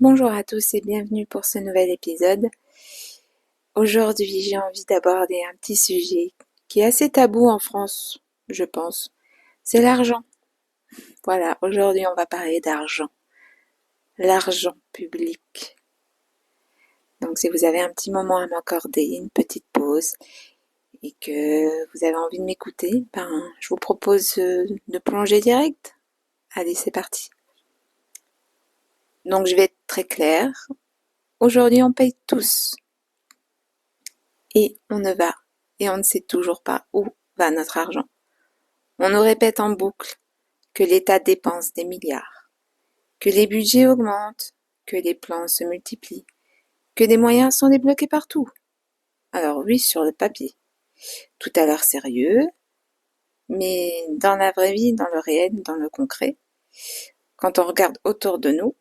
Bonjour à tous et bienvenue pour ce nouvel épisode. Aujourd'hui, j'ai envie d'aborder un petit sujet qui est assez tabou en France, je pense. C'est l'argent. Voilà, aujourd'hui, on va parler d'argent. L'argent public. Donc, si vous avez un petit moment à m'accorder, une petite pause, et que vous avez envie de m'écouter, je vous propose de plonger direct. Allez, c'est parti. Donc, je vais être très claire. Aujourd'hui, on paye tous. Et on ne sait toujours pas où va notre argent. On nous répète en boucle que l'État dépense des milliards, que les budgets augmentent, que les plans se multiplient, que des moyens sont débloqués partout. Alors oui, sur le papier. Tout a l'air sérieux, mais dans la vraie vie, dans le réel, dans le concret, quand on regarde autour de nous,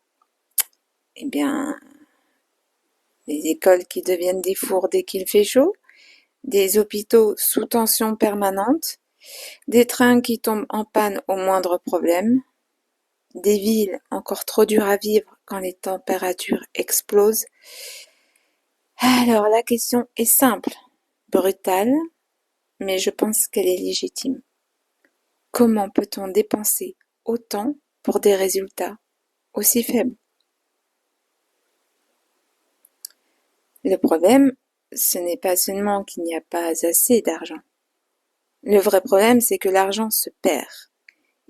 eh bien, les écoles qui deviennent des fours dès qu'il fait chaud, des hôpitaux sous tension permanente, des trains qui tombent en panne au moindre problème, des villes encore trop dures à vivre quand les températures explosent. Alors la question est simple, brutale, mais je pense qu'elle est légitime. Comment peut-on dépenser autant pour des résultats aussi faibles? Le problème, ce n'est pas seulement qu'il n'y a pas assez d'argent. Le vrai problème, c'est que l'argent se perd.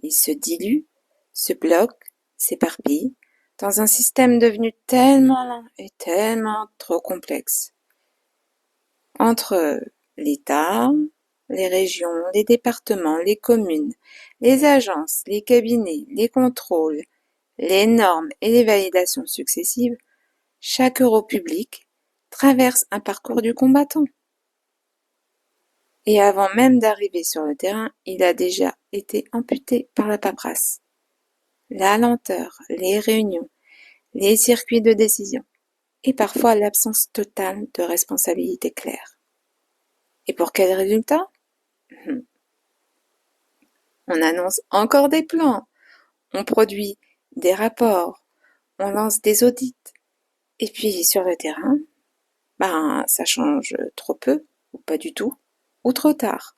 Il se dilue, se bloque, s'éparpille, dans un système devenu tellement lent et tellement trop complexe. Entre l'État, les régions, les départements, les communes, les agences, les cabinets, les contrôles, les normes et les validations successives, chaque euro public traverse un parcours du combattant. Et avant même d'arriver sur le terrain, il a déjà été amputé par la paperasse. La lenteur, les réunions, les circuits de décision et parfois l'absence totale de responsabilité claire. Et pour quel résultat? On annonce encore des plans, on produit des rapports, on lance des audits. Et puis sur le terrain, ça change trop peu, ou pas du tout, ou trop tard.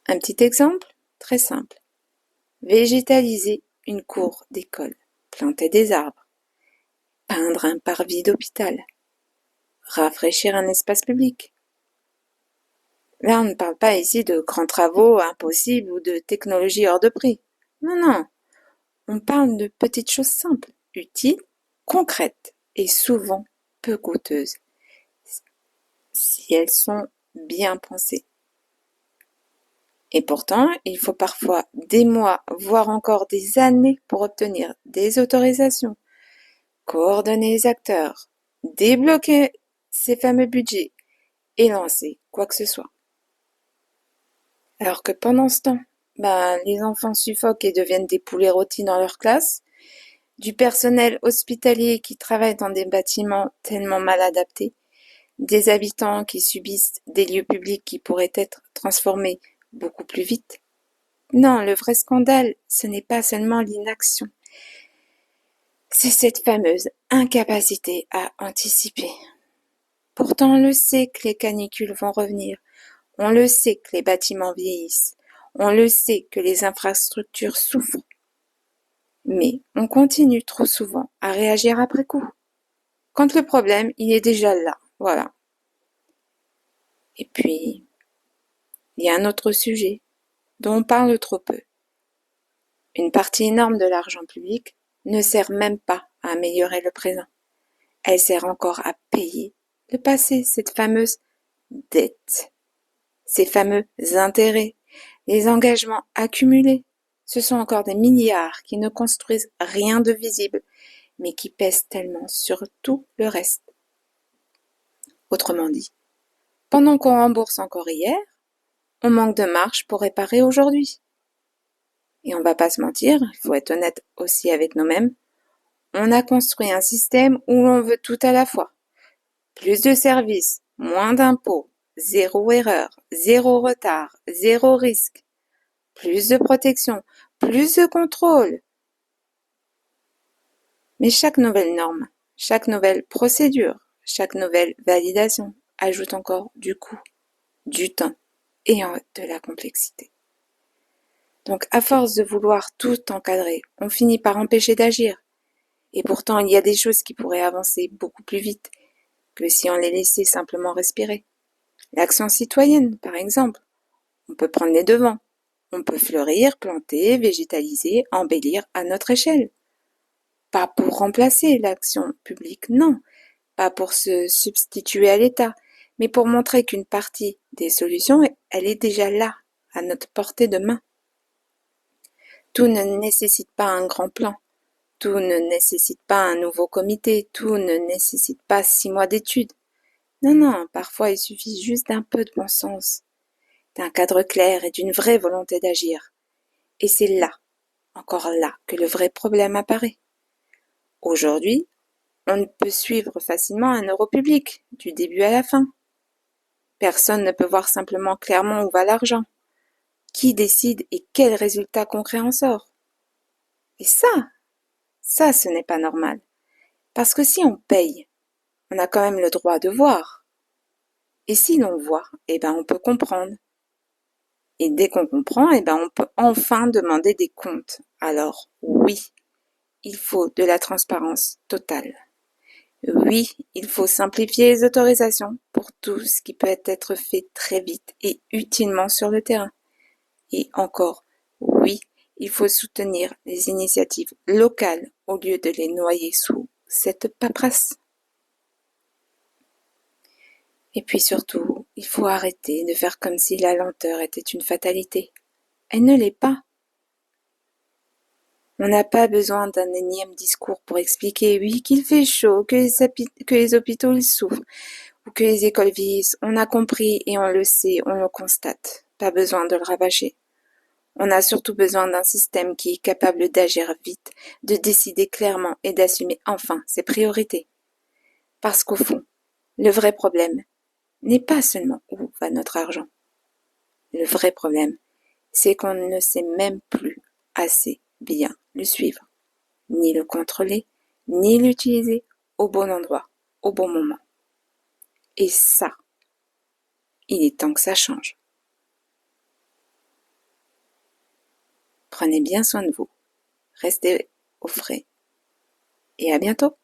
Un petit exemple, très simple. Végétaliser une cour d'école, planter des arbres, peindre un parvis d'hôpital, rafraîchir un espace public. Là, on ne parle pas ici de grands travaux impossibles ou de technologies hors de prix. Non, non. On parle de petites choses simples, utiles, concrètes et souvent peu coûteuses, si elles sont bien pensées. Et pourtant, il faut parfois des mois, voire encore des années pour obtenir des autorisations, coordonner les acteurs, débloquer ces fameux budgets et lancer quoi que ce soit. Alors que pendant ce temps, les enfants suffoquent et deviennent des poulets rôtis dans leur classe, du personnel hospitalier qui travaille dans des bâtiments tellement mal adaptés, des habitants qui subissent des lieux publics qui pourraient être transformés beaucoup plus vite. Non, le vrai scandale, ce n'est pas seulement l'inaction, c'est cette fameuse incapacité à anticiper. Pourtant, on le sait que les canicules vont revenir, on le sait que les bâtiments vieillissent, on le sait que les infrastructures souffrent. Mais on continue trop souvent à réagir après coup, quand le problème, il est déjà là, voilà. Et puis, il y a un autre sujet dont on parle trop peu. Une partie énorme de l'argent public ne sert même pas à améliorer le présent. Elle sert encore à payer le passé, cette fameuse dette, ces fameux intérêts, les engagements accumulés. Ce sont encore des milliards qui ne construisent rien de visible, mais qui pèsent tellement sur tout le reste. Autrement dit, pendant qu'on rembourse encore hier, on manque de marge pour réparer aujourd'hui. Et on va pas se mentir, il faut être honnête aussi avec nous-mêmes, on a construit un système où l'on veut tout à la fois. Plus de services, moins d'impôts, zéro erreur, zéro retard, zéro risque. Plus de protection, plus de contrôle. Mais chaque nouvelle norme, chaque nouvelle procédure, chaque nouvelle validation ajoute encore du coût, du temps et de la complexité. Donc, à force de vouloir tout encadrer, on finit par empêcher d'agir. Et pourtant, il y a des choses qui pourraient avancer beaucoup plus vite que si on les laissait simplement respirer. L'action citoyenne, par exemple. On peut prendre les devants. On peut fleurir, planter, végétaliser, embellir à notre échelle. Pas pour remplacer l'action publique, non. Pas pour se substituer à l'État, mais pour montrer qu'une partie des solutions, elle est déjà là, à notre portée de main. Tout ne nécessite pas un grand plan. Tout ne nécessite pas un nouveau comité. Tout ne nécessite pas 6 mois d'études. Non, non, parfois il suffit juste d'un peu de bon sens, d'un cadre clair et d'une vraie volonté d'agir. Et c'est là, encore là, que le vrai problème apparaît. Aujourd'hui, on peut suivre facilement un euro public, du début à la fin. Personne ne peut voir simplement clairement où va l'argent. Qui décide et quel résultat concret en sort? Et ça, ce n'est pas normal. Parce que si on paye, on a quand même le droit de voir. Et si l'on voit, eh ben on peut comprendre. Et dès qu'on comprend, eh ben on peut enfin demander des comptes. Alors oui, il faut de la transparence totale. Oui, il faut simplifier les autorisations pour tout ce qui peut être fait très vite et utilement sur le terrain. Et encore, oui, il faut soutenir les initiatives locales au lieu de les noyer sous cette paperasse. Et puis surtout, il faut arrêter de faire comme si la lenteur était une fatalité. Elle ne l'est pas. On n'a pas besoin d'un énième discours pour expliquer, oui, qu'il fait chaud, que les hôpitaux ils souffrent, ou que les écoles vieillissent. On a compris et on le sait, on le constate. Pas besoin de le rabâcher. On a surtout besoin d'un système qui est capable d'agir vite, de décider clairement et d'assumer enfin ses priorités. Parce qu'au fond, le vrai problème n'est pas seulement où va notre argent. Le vrai problème, c'est qu'on ne sait même plus assez bien le suivre, ni le contrôler, ni l'utiliser au bon endroit, au bon moment. Et ça, il est temps que ça change. Prenez bien soin de vous, restez au frais et à bientôt.